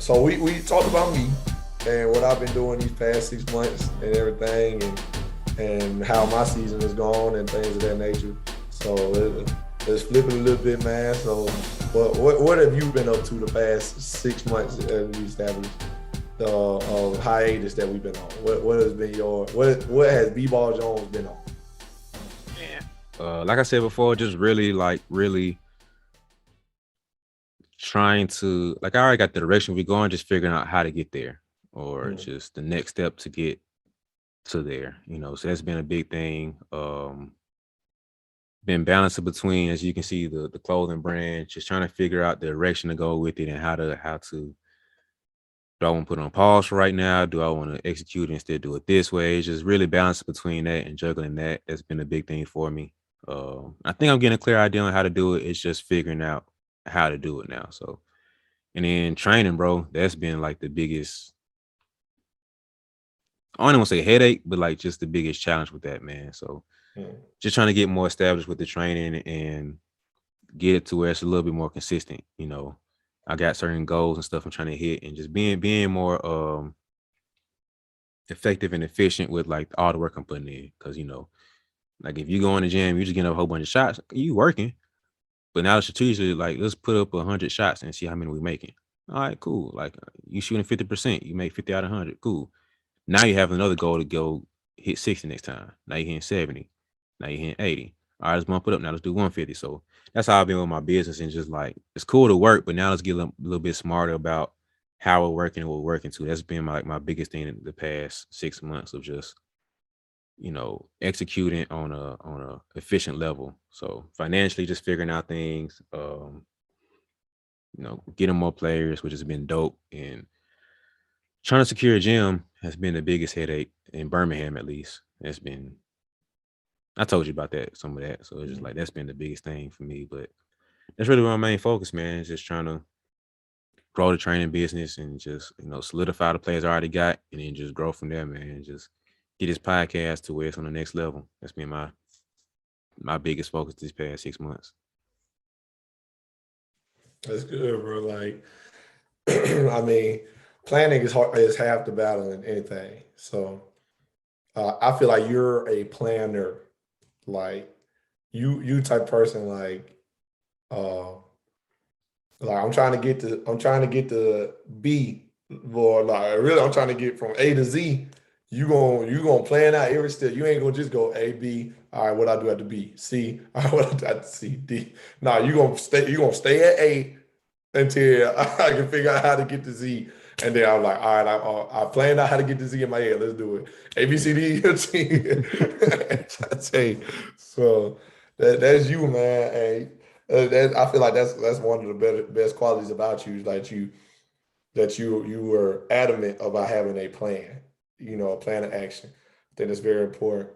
So we talked about me and what I've been doing these past 6 months and everything, and how my season has gone and things of that nature. So let's flip it a little bit, man. So what have you been up to the past 6 months as we established the hiatus that we've been on? What has been what has BeBall Jones been on? Man. Like I said before, just really trying to, like, I already got the direction we're going, just figuring out how to get there, or just the next step to get to there, so that's been a big thing. Been balancing between, as you can see, the clothing brand, just trying to figure out the direction to go with it, and how to do I want to put it on pause for right now? Do I want to execute and instead do it this way? It's just really balancing between that and juggling that. That's been a big thing for me. I think I'm getting a clear idea on how to do it. It's just figuring out how to do it now. So, and then training, bro, that's been like the biggest, I don't even want to say headache, but like just the biggest challenge with that, man. So just trying to get more established with the training and get it to where it's a little bit more consistent. I got certain goals and stuff I'm trying to hit, and just being more effective and efficient with like all the work I'm putting in. Cause like if you go in the gym, you just getting up a whole bunch of shots, you working. But now the strategy, like, let's put up 100 shots and see how many we making. All right, cool. Like you shooting 50%, you make 50 out of 100. Cool. Now you have another goal to go hit 60 next time. Now you're hitting 70. Now you're hitting 80. All right, let's bump it up. Now let's do 150. So that's how I've been with my business, and just like, it's cool to work, but now let's get a little bit smarter about how we're working and what we're working to. That's been my biggest thing in the past 6 months, of just executing on a efficient level. So financially, just figuring out things, getting more players, which has been dope, and trying to secure a gym has been the biggest headache in Birmingham, at least. I told you about that, some of that. So it's just like, that's been the biggest thing for me. But that's really my main focus, man. Is just trying to grow the training business, and just, solidify the players I already got, and then just grow from there, man. And just get this podcast to where it's on the next level. That's been my biggest focus these past 6 months. That's good, bro. Like, I mean, planning is half the battle in anything. So I feel like you're a planner. Like you type person, uh like I'm trying to get to B, or like really I'm trying to get from A to Z. You gonna plan out every step. You ain't gonna just go A, B. All right, what I do at the B, C. All right, what I do at the C, D. Nah, you gonna stay at A until I can figure out how to get to Z. And then I'm like, all right, I planned out how to get to Z in my head. Let's do it. A, B, C, D, E, F, G. I say, so that's you, man. Hey, I feel like that's one of the best qualities about you, is like you were adamant about having a plan, a plan of action. I think that's very important.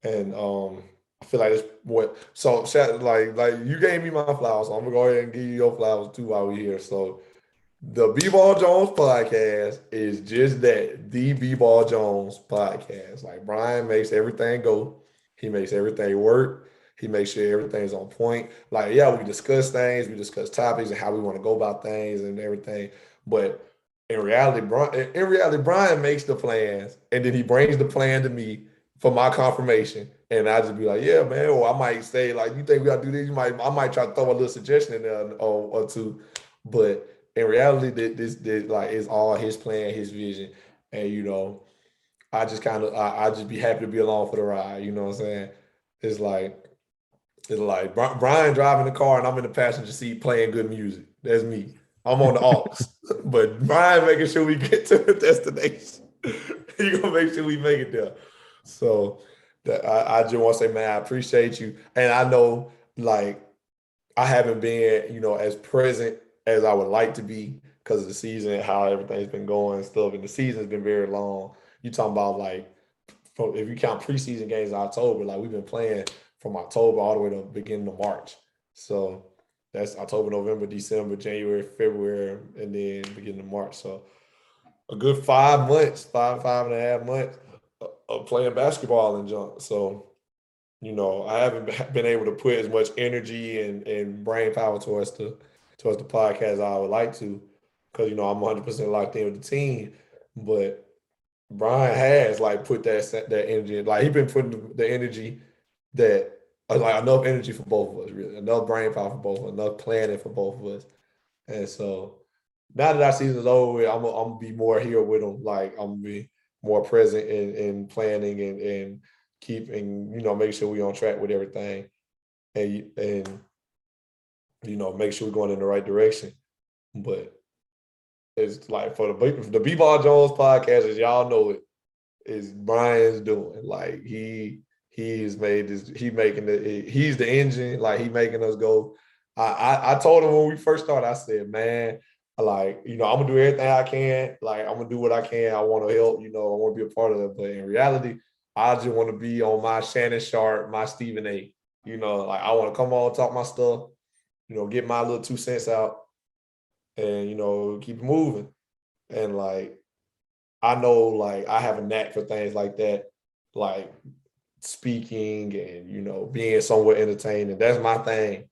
And I feel like it's what so like you gave me my flowers, so I'm gonna go ahead and give you your flowers too while we're here. So the B-Ball Jones podcast is just that, the B-Ball Jones podcast. Like, Brian makes everything go. He makes everything work. He makes sure everything's on point. Like, yeah, we discuss things, we discuss topics and how we want to go about things and everything. But Brian makes the plans, and then he brings the plan to me for my confirmation. And I just be like, yeah, man. Or I might say, like, you think we gotta do this? I might try to throw a little suggestion in there, or two. But in reality, this like is all his plan, his vision. And I just I just be happy to be along for the ride. You know what I'm saying? It's like it's like Brian driving the car and I'm in the passenger seat playing good music. That's me. I'm on the aux, but Brian making sure we get to the destination. He gonna make sure we make it there. So I just want to say, man, I appreciate you, and I know, like, I haven't been, as present as I would like to be because of the season, how everything's been going and stuff. And the season's been very long. You talking about, like, if you count preseason games in October, like, we've been playing from October all the way to the beginning of March. So that's October, November, December, January, February, and then beginning of March. So a good 5 months, 5.5 months of playing basketball and junk. So I haven't been able to put as much energy and brain power towards the podcast as I would like to. because I'm 100% locked in with the team. But Brian has like put that energy in. Like he been putting the energy that like enough energy for both of us, really enough brain power for both of us, enough planning for both of us. And so now that our season's over with, I'm gonna be more here with him. Like I'm gonna be more present in planning and keeping, make sure we're on track with everything, and make sure we're going in the right direction. But it's like for the BeBall Jones podcast, as y'all know it, is Brian's doing. Like he's made this, he's the engine, like he making us go. I told him when we first started, I said, man, like, I'm gonna do everything I can. Like I'm gonna do what I can. I want to help, I want to be a part of it. But in reality, I just want to be on my Shannon Sharp, my Stephen A. Like I want to come on, talk my stuff, get my little 2 cents out and, keep it moving. And like, I know like I have a knack for things like that, like speaking and, being somewhat entertaining. That's my thing.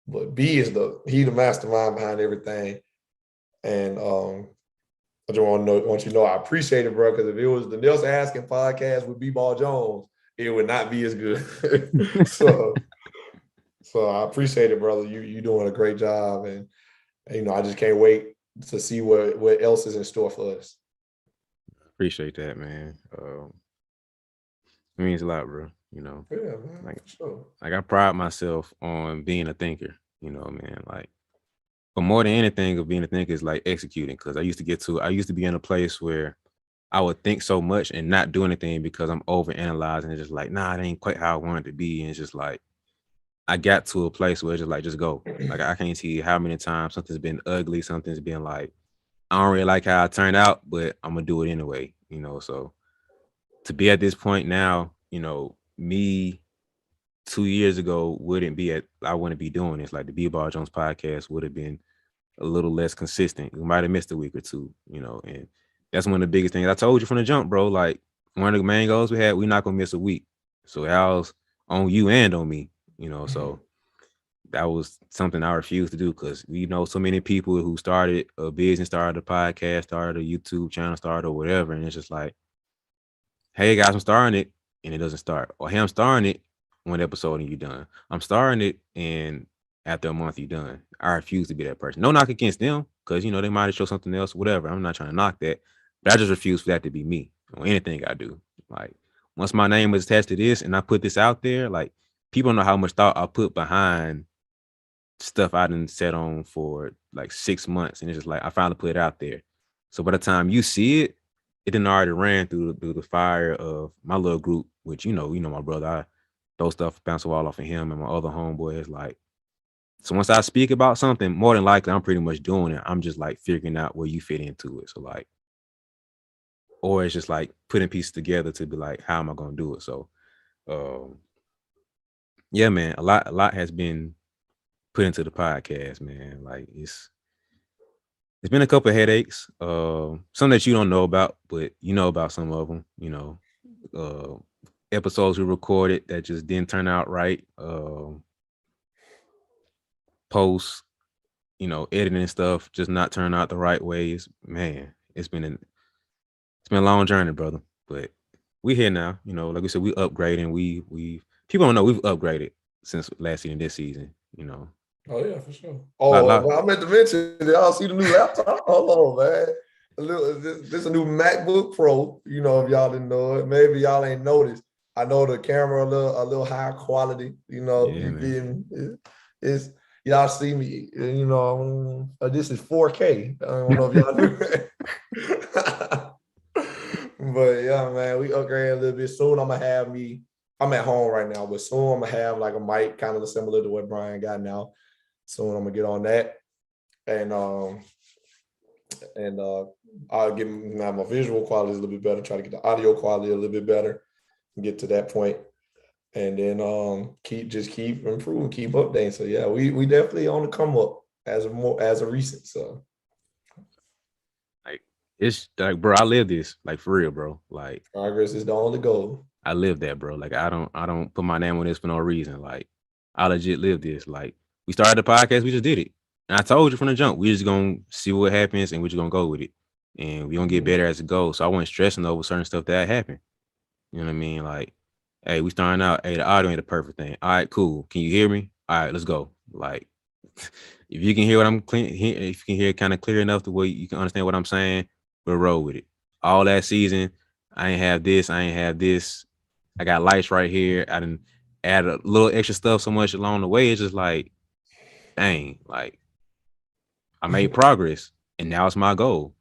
But B is he the mastermind behind everything. And I just want you to know I appreciate it, bro, because if it was the Nelson Askin podcast with B-Ball Jones, it would not be as good. so I appreciate it, brother. You doing a great job, and I just can't wait to see what else is in store for us. Appreciate that, man. It means a lot, bro. Yeah, man. Like, sure. like I pride myself on being a thinker. Man. Like, but more than anything of being a thinker is like executing. Because I used to be in a place where I would think so much and not do anything because I'm over analyzing. It's just like, nah, it ain't quite how I want it to be. And it's just like, I got to a place where it's just like, just go. Like, I can't tell you how many times something's been ugly, something's been like, I don't really like how it turned out, but I'm gonna do it anyway. So to be at this point now, me 2 years ago I wouldn't be doing this. Like the B-Ball Jones podcast would have been a little less consistent. We might have missed a week or two, and that's one of the biggest things I told you from the jump, bro. Like one of the main goals we had, we're not gonna miss a week. So how's on you and on me, so that was something I refused to do because we know so many people who started a business, started a podcast, started a YouTube channel, started or whatever. And it's just like, hey guys, I'm starting it and it doesn't start. Or hey, I'm starting it, one episode and you're done. I'm starting it and after a month you're done. I refuse to be that person. No knock against them because they might have showed something else, whatever. I'm not trying to knock that, but I just refuse for that to be me on anything I do. Like once my name is attached to this and I put this out there, like people know how much thought I put behind stuff I done set on for like 6 months, and it's just like I finally put it out there. So by the time you see it, it done already ran through the fire of my little group, which my brother. I throw stuff, bounce a wall off of him, and my other homeboy is like. So once I speak about something, more than likely I'm pretty much doing it. I'm just like figuring out where you fit into it. So like, or it's just like putting pieces together to be like, how am I gonna do it? So, yeah, man, a lot has been put into the podcast, man. Like it's been a couple of headaches, some that you don't know about, but you know about some of them. Episodes we recorded that just didn't turn out right. Posts, editing stuff just not turn out the right ways. Man, it's been a long journey, brother. But we here now. Like we said, we upgrading. We people don't know we've upgraded since last season, this season. Oh yeah, for sure. Oh, I meant to mention, y'all see the new laptop? Hold on, man. This a new MacBook Pro. If y'all didn't know it, maybe y'all ain't noticed. I know the camera a little higher quality. Yeah, it's y'all see me. This is 4K. I don't know if y'all knew. But yeah, man, we upgraded a little bit. Soon I'm at home right now, but soon I'm gonna have like a mic kind of similar to what Brian got now. Soon I'm gonna get on that, and I'll get now my visual quality is a little bit better. Try to get the audio quality a little bit better, and get to that point, and then keep improving, keep updating. So yeah, we definitely on the come up as a recent. So like it's like, bro, I live this like for real, bro. Like progress is the only goal. I live that, bro. Like I don't put my name on this for no reason. Like I legit live this. Like we started the podcast, we just did it. And I told you from the jump, we just gonna see what happens and we're just gonna go with it. And we gonna get better as it goes. So I wasn't stressing over certain stuff that happened. You know what I mean? Like, hey, we starting out, hey, the audio ain't the perfect thing. All right, cool. Can you hear me? All right, let's go. Like, if you can hear what I'm clear, if you can hear kind of clear enough to where you can understand what I'm saying, we'll roll with it. All that season, I ain't have this, I ain't have this. I got lights right here. I didn't add a little extra stuff so much along the way. It's just like, dang, like I made progress, and now it's my goal.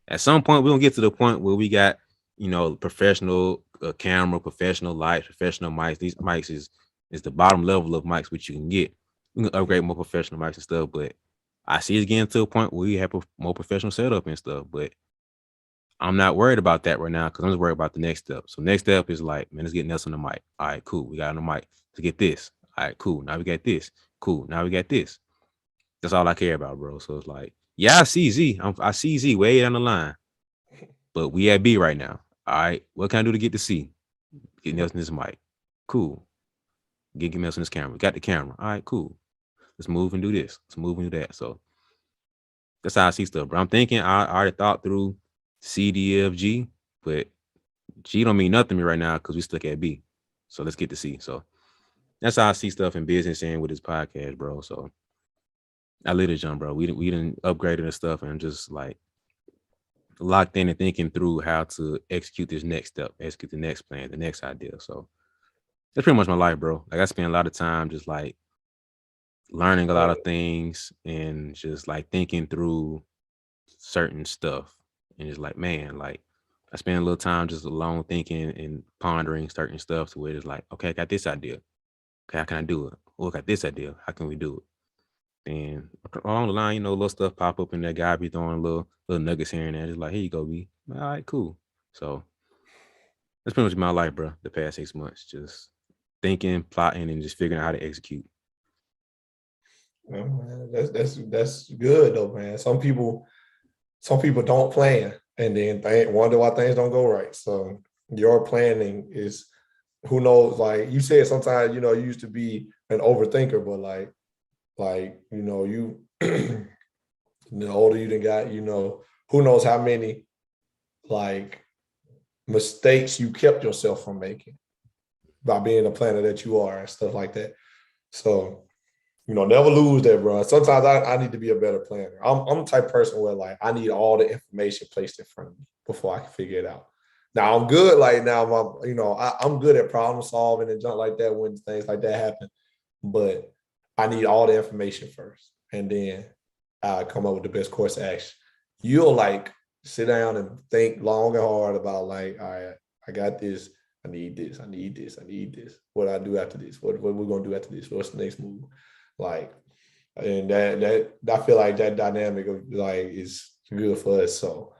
At some point, we're gonna get to the point where we got, professional camera, professional lights, professional mics. These mics is the bottom level of mics which you can get. You can upgrade more professional mics and stuff, but I see it's getting to a point where we have more professional setup and stuff. But I'm not worried about that right now because I'm just worried about the next step. So next step is like, man, let's get Nelson on the mic. All right, cool. We got on the mic to get this. All right, cool. Now we got this. Cool. Now we got this. That's all I care about, bro. So it's like, yeah, I see Z. I see Z way down the line, but we at B right now. All right, what can I do to get to C? Get Nelson this mic. Cool. Get Nelson this camera. Got the camera. All right, cool. Let's move and do this. Let's move and do that. So that's how I see stuff, bro. I'm thinking I already thought through C, D, F, G, but G don't mean nothing to me right now because we stuck at B. So let's get to C. So that's how I see stuff in business and with this podcast, bro. So I lit a jump, bro. We didn't upgraded and stuff and just like locked in and thinking through how to execute this next step, execute the next plan, the next idea. So that's pretty much my life, bro. Like I spend a lot of time just like learning a lot of things and just like thinking through certain stuff. And it's like, man, like I spend a little time just alone thinking and pondering certain stuff to where it's like, okay, I got this idea. Okay, how can I do it? Oh, I got this idea. How can we do it? And along the line, little stuff pop up and that guy be throwing little nuggets here and there. It's like, here you go, B. All right, cool. So that's pretty much my life, bro. The past 6 months, just thinking, plotting, and just figuring out how to execute. Well, man, that's good though, man. Some people don't plan and then wonder why things don't go right. So your planning is, who knows? Like you said, sometimes you used to be an overthinker, but you the older you done got, who knows how many like mistakes you kept yourself from making by being the planner that you are and stuff like that. So, never lose that, bro. Sometimes I need to be a better planner. I'm the type of person where like I need all the information placed in front of me before I can figure it out. Now I'm good. Like now, I'm good at problem solving and junk like that when things like that happen. But I need all the information first, and then I come up with the best course of action. You'll like sit down and think long and hard about like, all right, I got this. I need this. I need this. I need this. What do I do after this? What we're gonna do after this? What's the next move? Like, and that I feel like that dynamic of like is good for us. So,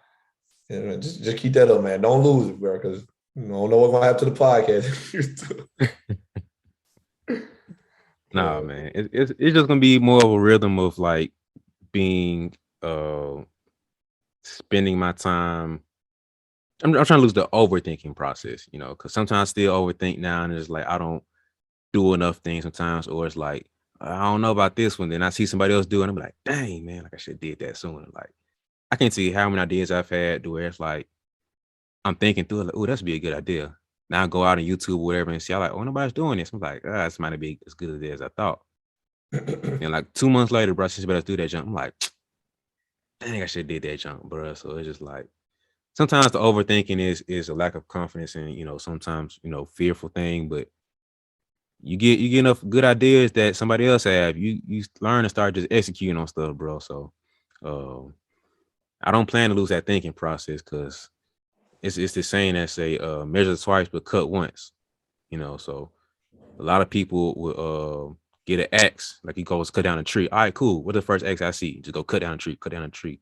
just keep that up, man. Don't lose it, bro, because you don't know what's gonna happen to the podcast. Nah, man, it's just gonna be more of a rhythm of like being spending my time. I'm trying to lose the overthinking process, because sometimes I still overthink now, and it's like I don't do enough things sometimes, or it's like I don't know about this one. Then I see somebody else do it, and I'm like, dang, man, like I should have did that sooner. Like I can't see how many ideas I've had to where it's like I'm thinking through it, like, oh, that's be a good idea. Now I go out on YouTube or whatever and see, I'm like, oh, nobody's doing this. I'm like, this might not be as good as I thought. And like 2 months later, bro, since better do that jump, I'm like, dang, I should have did that jump, bro. So it's just like sometimes the overthinking is a lack of confidence and sometimes fearful thing, but you get enough good ideas that somebody else have. You learn to start just executing on stuff, bro. So I don't plan to lose that thinking process because it's the saying that say measure twice but cut once. So a lot of people will get an axe, like he goes cut down a tree. All right, cool. What's the first axe I see? Just go cut down a tree, cut down a tree.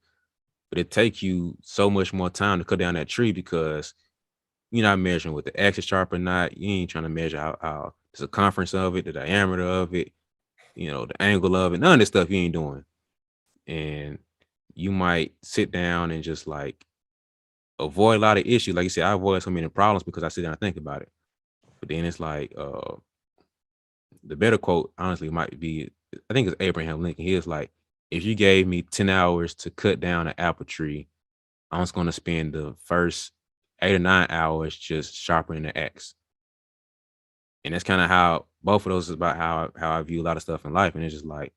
But it takes you so much more time to cut down that tree because you're not measuring with the axe is sharp or not. You ain't trying to measure how the circumference of it, the diameter of it, the angle of it. None of this stuff you ain't doing. And you might sit down and just like avoid a lot of issues. Like you said, I avoid so many problems because I sit down and think about it. But then it's like the better quote, honestly, might be, I think it's Abraham Lincoln. He was like, if you gave me 10 hours to cut down an apple tree, I'm just gonna spend the first 8 or 9 hours just sharpening the axe. And that's kind of how both of those is about how I view a lot of stuff in life. And it's just like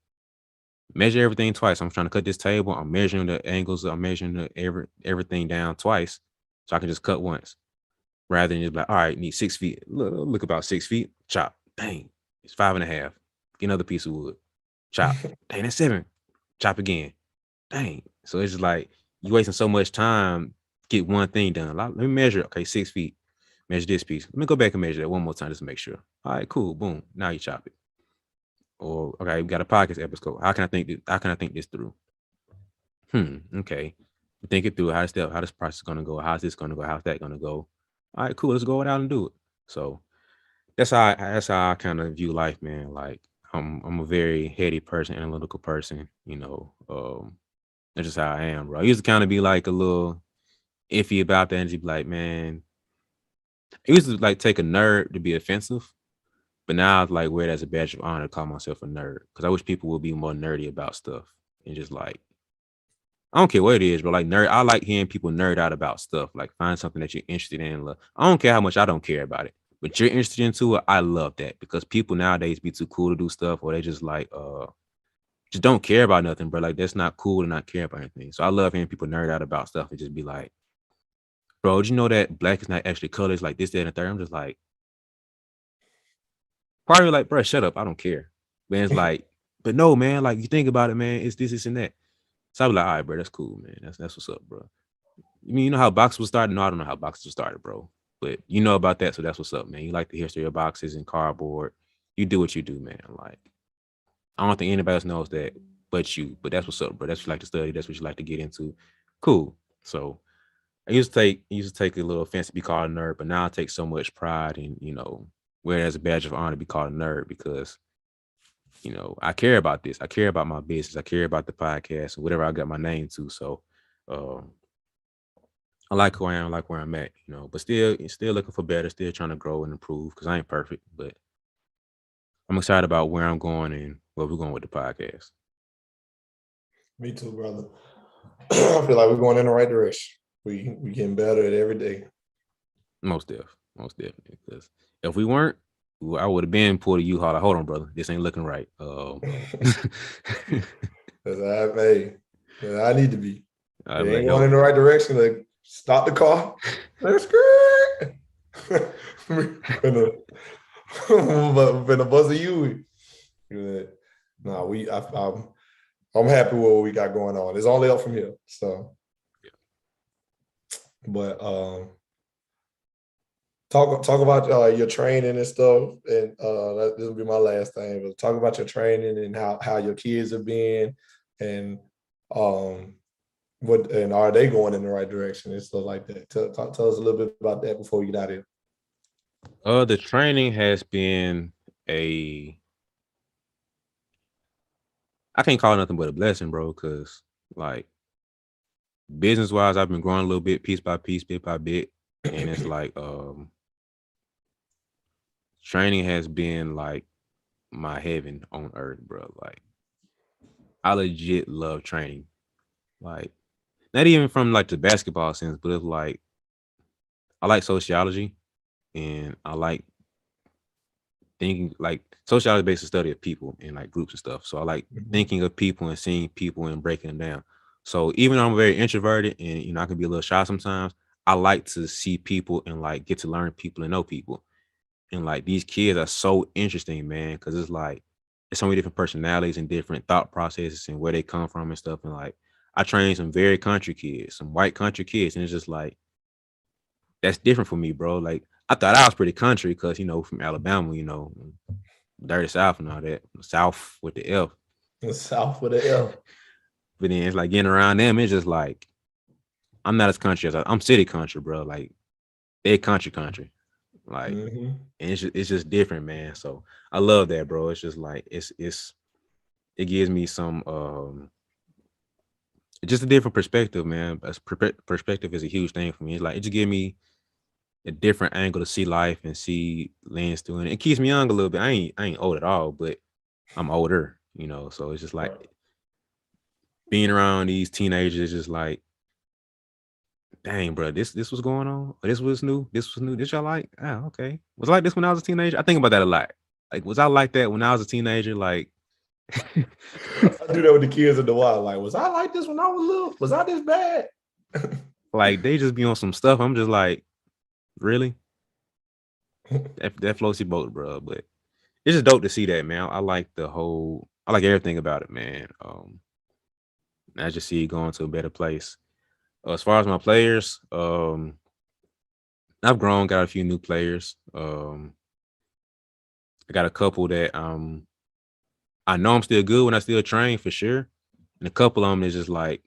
measure everything twice. I'm trying to cut this table. I'm measuring the angles. I'm measuring everything down twice, so I can just cut once rather than just like, all right, need 6 feet. Look about 6 feet. Chop. Dang, it's 5.5. Get another piece of wood. Chop. Dang, that's 7. Chop again. Dang. So it's just like you wasting so much time. Get one thing done. Let me measure. Okay, 6 feet. Measure this piece. Let me go back and measure that one more time just to make sure. All right, cool. Boom. Now you chop it. Or okay, we got a podcast episode. How can I think? How can I think this through? Okay. Think it through. How this process is gonna go? How's this gonna go? How's that gonna go? All right, cool. Let's go out and do it. So that's how I kind of view life, man. Like I'm a very heady person, analytical person. That's just how I am, bro. I used to kind of be like a little iffy about that and just be like, man, I used to like take a nerd to be offensive, but now I like wear it as a badge of honor to call myself a nerd because I wish people would be more nerdy about stuff and just like I don't care what it is, but like nerd, I like hearing people nerd out about stuff. Like find something that you're interested in. I don't care how much I don't care about it, but you're interested into it. I love that because people nowadays be too cool to do stuff, or they just like just don't care about nothing, bro. Like that's not cool to not care about anything. So I love hearing people nerd out about stuff and just be like, bro, did you know that black is not actually colors like this, that, and the third? I'm just like, probably like, bro, shut up. I don't care. But it's like, but no, man, like you think about it, man, it's this, and that. So I be like, all right, bro, that's cool, man. That's what's up, bro. I mean, you know how boxes was started? No, I don't know how boxes was started, bro. But you know about that, so that's what's up, man. You like the history of boxes and cardboard. You do what you do, man. Like, I don't think anybody else knows that but you. But that's what's up, bro. That's what you like to study. That's what you like to get into. Cool. So I used to take a little offense to be called a nerd, but now I take so much pride in, wear it as a badge of honor to be called a nerd because, I care about this. I care about my business. I care about the podcast and whatever I got my name to. So um I like who I am, I like where I'm at, but still looking for better, still trying to grow and improve because I ain't perfect, but I'm excited about where I'm going and where we're going with the podcast. Me too, brother. I feel like we're going in the right direction. We getting better at every day. Most definitely. Because if we weren't, I would have been pulled a U-Haul. Like, hold on, brother, this ain't looking right. That's I need to be. I'm They like, ain't going in help. the right direction. Like, stop the car. That's good. Finna buzz a you. No, I'm happy with what we got going on. It's only up from here. So, but talk about your training and stuff. And this will be my last thing. But talk about your training and how your kids have been, and um, are they going in the right direction and stuff like that. Tell us a little bit about that before we get out of here. The training has been a I can't call it nothing but a blessing, bro, because like business wise, I've been growing a little bit, piece by piece, bit by bit. And it's like training has been like my heaven on earth, bro. Like I legit love training. Like not even from like the basketball sense, but it's like I like sociology and I like thinking like sociology based study of people and like groups and stuff. So I like thinking of people and seeing people and breaking them down. So even though I'm very introverted and I can be a little shy sometimes, I like to see people and like get to learn people and know people. And like these kids are so interesting, man, because it's like there's so many different personalities and different thought processes and where they come from and stuff. And like I train some very country kids, some white country kids, and it's just like that's different for me, bro. Like I thought I was pretty country because from Alabama, dirty South and all that, South with the F. The South with the L. But then it's like getting around them, it's just like I'm not as country as I'm city country, bro. Like they country. Like and it's just different, man. So I love that, bro. It's just like it gives me some just a different perspective, man. Perspective is a huge thing for me. It's like it just gives me a different angle to see life and see lens through it. It keeps me young a little bit. I ain't old at all, but I'm older, so it's just like Right. being around these teenagers, just like, dang, bro, this was going on. This was new. This was new. This y'all like? Oh, okay. Was I like this when I was a teenager? I think about that a lot. Like, was I like that when I was a teenager? Like, I do that with the kids in the wild. Like, was I like this when I was little? Was I this bad? like they just be on some stuff. I'm just like, really? That floats your boat, bro. But it's just dope to see that, man. I like I like everything about it, man. I just see it going to a better place. As far as my players, I've grown, got a few new players. I got a couple that I know I'm still good when I still train for sure. And a couple of them is just like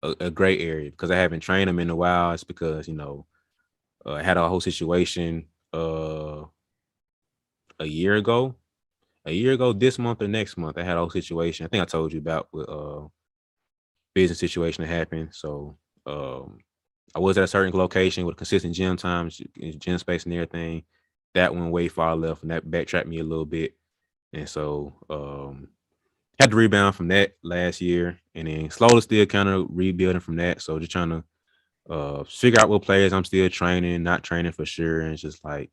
a gray area because I haven't trained them in a while. It's because, I had a whole situation a year ago. A year ago, this month or next month, I had a whole situation. I think I told you about with business situation that happened. So I was at a certain location with consistent gym times, gym space and everything. That went way far left and that backtracked me a little bit. And so had to rebound from that last year and then slowly still kind of rebuilding from that. So just trying to figure out what players I'm still training, not training for sure. And it's just like,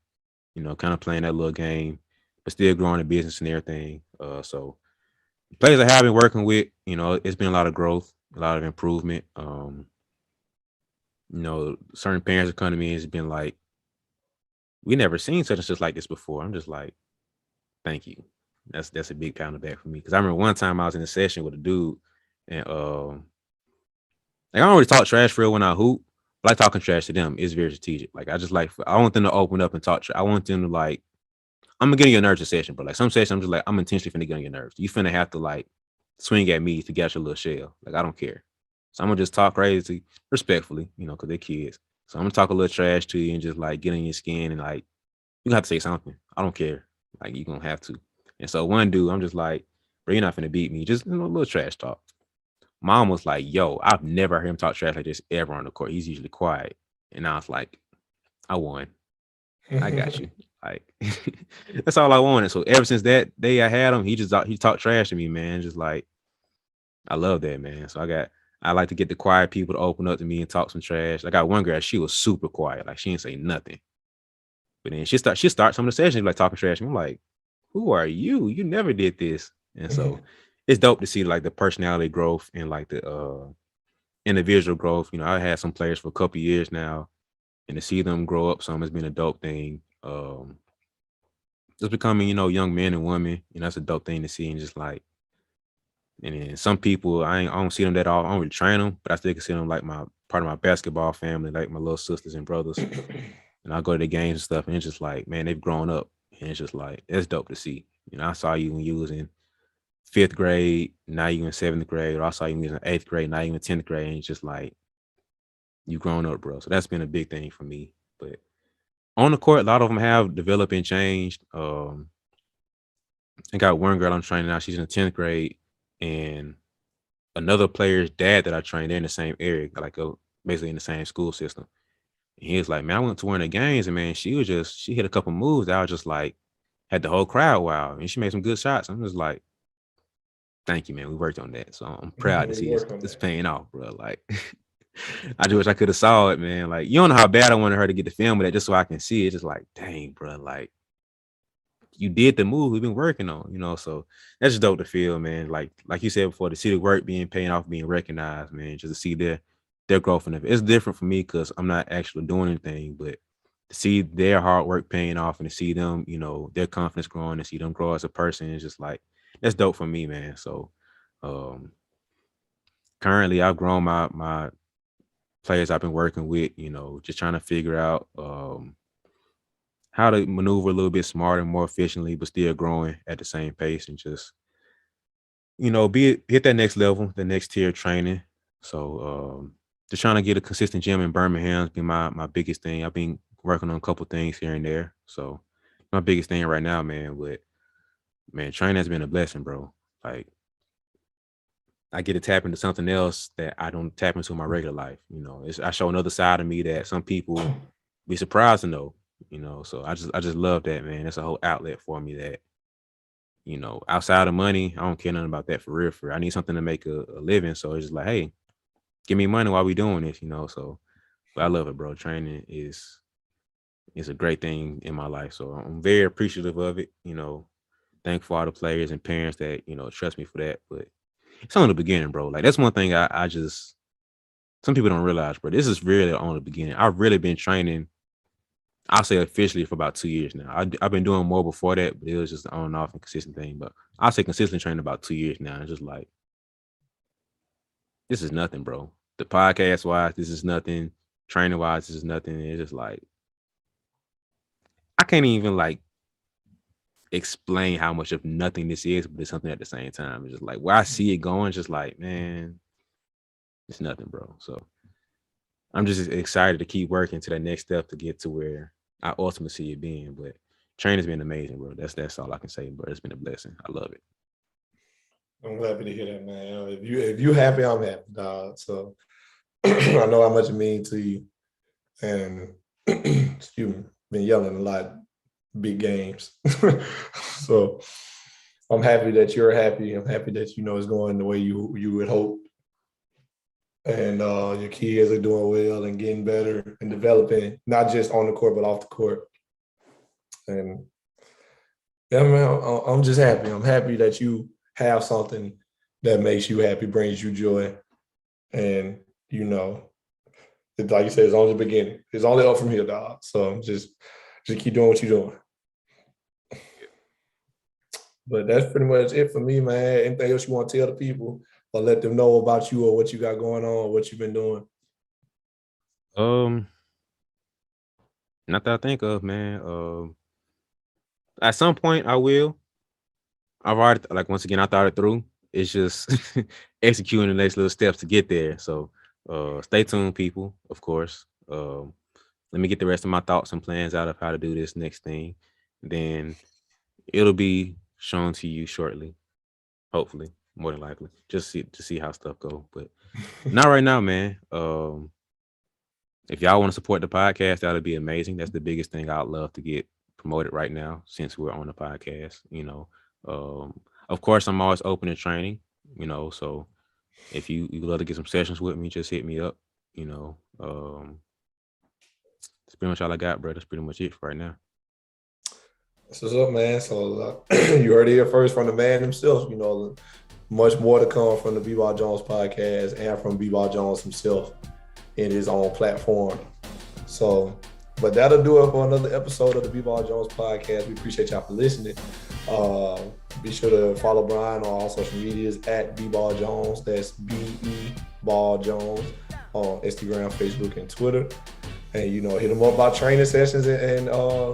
kind of playing that little game, but still growing the business and everything. So players I have been working with, it's been a lot of growth, a lot of improvement. Certain parents have come to me and it's been like, we never seen such and such like this before. I'm just like, thank you. That's a big pound of back for me. Cause I remember one time I was in a session with a dude and like I don't really talk trash for real when I hoop. But like talking trash to them is very strategic. Like I want them to open up and talk. I want them to like, I'm gonna get on your nerves a session, but like some sessions I'm just like, I'm intentionally finna get on your nerves. You finna have to like swing at me to get your little shell. Like I don't care. So I'm gonna just talk crazy, respectfully, because they're kids. So I'm gonna talk a little trash to you and just like get in your skin and like you have to say something. I don't care. Like you gonna have to. And so one dude, I'm just like, bro, you're not finna beat me. Just a little trash talk. Mom was like, yo, I've never heard him talk trash like this ever on the court. He's usually quiet. And I was like, I won. I got you. Like that's all I wanted. So ever since that day I had him, he talked trash to me, man. Just like I love that, man. So I like to get the quiet people to open up to me and talk some trash. I got one girl, she was super quiet. Like she didn't say nothing. But then she start some of the sessions like talking trash. I'm like, who are you? You never did this. And so it's dope to see like the personality growth and like the individual growth. I had some players for a couple years now, and to see them grow up some has been a dope thing. Just becoming, young men and women, that's a dope thing to see. And just like, and then some people I don't see them that all. I don't really train them, but I still consider them like my part of my basketball family, like my little sisters and brothers. And I go to the games and stuff, and it's just like, man, they've grown up, and it's just like it's dope to see. I saw you when you was in 5th grade, now you in 7th grade, or I saw you when you was in 8th grade, now you in 10th grade, and it's just like you grown up, bro. So that's been a big thing for me. But on the court, a lot of them have developed and changed. I got one girl I'm training now. She's in the 10th grade, and another player's dad that I trained, they're in the same area, like basically in the same school system. And he was like, man, I went to one of the games, and man, she hit a couple moves that I was just like, had the whole crowd wow, and she made some good shots. I'm just like, thank you, man. We worked on that, so I'm proud to see it's paying off, bro. Like, I just wish I could have saw it, man. Like, you don't know how bad I wanted her to get the film of that, just so I can see it. Just like, dang, bro, like you did the move we've been working on, So that's just dope to feel, man. Like you said before, to see the work being paid off, being recognized, man. Just to see their growth in it. It's different for me because I'm not actually doing anything, but to see their hard work paying off and to see them, their confidence growing and see them grow as a person is just like that's dope for me, man. So currently I've grown my players I've been working with, just trying to figure out how to maneuver a little bit smarter, more efficiently, but still growing at the same pace and just, hit that next level, the next tier of training. So just trying to get a consistent gym in Birmingham has been my biggest thing. I've been working on a couple things here and there. So my biggest thing right now, man, training has been a blessing, bro. Like I get to tap into something else that I don't tap into in my regular life. I show another side of me that some people be surprised to know. So I just love that, man. It's a whole outlet for me that you know, outside of money, I don't care nothing about that for real. For real. I need something to make a living. So it's just like, hey, give me money while we doing this, you know. So, but I love it, bro. Training is a great thing in my life. So I'm very appreciative of it. You know, thankful for all the players and parents that, you know, trust me for that. But it's only the beginning, bro. Like that's one thing I just some people don't realize, bro. This is really on the beginning. I've really been training, I'll say officially for about 2 years now. I've been doing more before that, but it was just an on and off and consistent thing. But I'll say consistently training about 2 years now. It's just like, this is nothing, bro. The podcast wise, this is nothing. Training wise, this is nothing. It's just like, I can't even like explain how much of nothing this is, but it's something at the same time. It's just like where I see it going, just like, man, it's nothing, bro. So I'm just excited to keep working to that next step to get to where I ultimately see it being. But training's been amazing, bro. That's all I can say, bro. It's been a blessing. I love it. I'm happy to hear that, man. If you happy, I'm happy, dog. So I know how much it means to you. And excuse me, been yelling a lot, big games. So I'm happy that you're happy. I'm happy that you know it's going the way you would hope. And your kids are doing well and getting better and developing, not just on the court, but off the court. And yeah, man, I'm just happy. I'm happy that you have something that makes you happy, brings you joy. And, you know, like you said, it's only the beginning. It's only up from here, dog. So just keep doing what you're doing. But that's pretty much it for me, man. Anything else you want to tell the people or let them know about you or what you got going on or what you've been doing? Not that I think of, man. At some point I will. I've already like once again I thought it through. It's just executing the next little steps to get there. So stay tuned, people, of course. Let me get the rest of my thoughts and plans out of how to do this next thing. Then it'll be shown to you shortly. Hopefully, more than likely. Just to see how stuff go. But not right now, man. If y'all want to support the podcast, that'd be amazing. That's the biggest thing I'd love to get promoted right now since we're on the podcast, you know. Of course, I'm always open to training, you know, so if you love to get some sessions with me, just hit me up, you know. That's pretty much all I got, bro. That's pretty much it for right now. That's what's up, man. So you heard it here first from the man himself, you know, much more to come from the BeBall Jones podcast and from BeBall Jones himself in his own platform. So, but that'll do it for another episode of the BeBall Jones podcast. We appreciate y'all for listening. Be sure to follow Brian on all social medias at BeBall Jones. That's BeBall Jones on Instagram, Facebook, and Twitter. And, you know, hit them up about training sessions and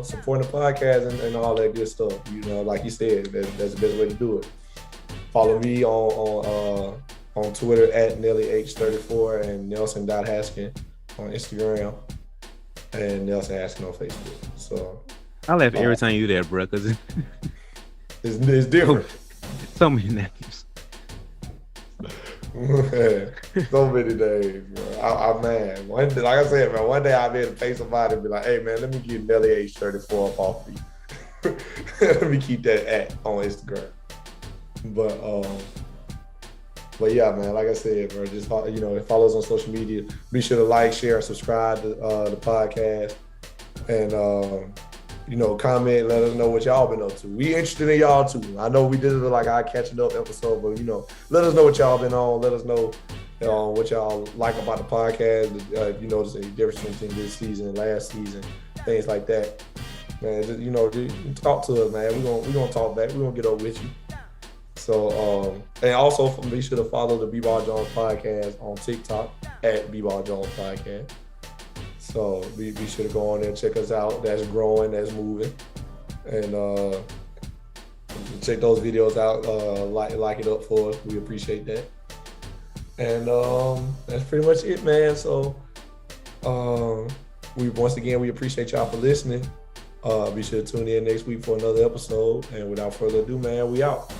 supporting the podcast and all that good stuff. You know, like you said, that's the best way to do it. Follow me on Twitter at NellyH34 and Nelson.Haskin on Instagram and Nelson Haskin on Facebook. So I laugh every time you do that, bro, because it's different. So many names. So many days, bro. I'm mad. One day, like I said, man, one day I'll be able to pay somebody and be like, hey, man, let me get Nelly H34 up off you. Let me keep that at on Instagram. But yeah, man, like I said, bro, just follow, you know, follow us on social media. Be sure to like, share, and subscribe to the podcast. And, you know, comment, let us know what y'all been up to. We interested in y'all too. I know we did it like our catching up episode, but, you know, let us know what y'all been on. Let us know what y'all like about the podcast. You know, there's a difference between this season and last season, things like that. Man, just, you know, just talk to us, man. We're gonna talk back. We're gonna get up with you. So, and also be sure to follow the BeBall Jones podcast on TikTok at BeBall Jones podcast. So be sure to go on there and check us out. That's growing, that's moving. And check those videos out, like it up for us. We appreciate that. And that's pretty much it, man. So once again, we appreciate y'all for listening. Be sure to tune in next week for another episode. And without further ado, man, we out.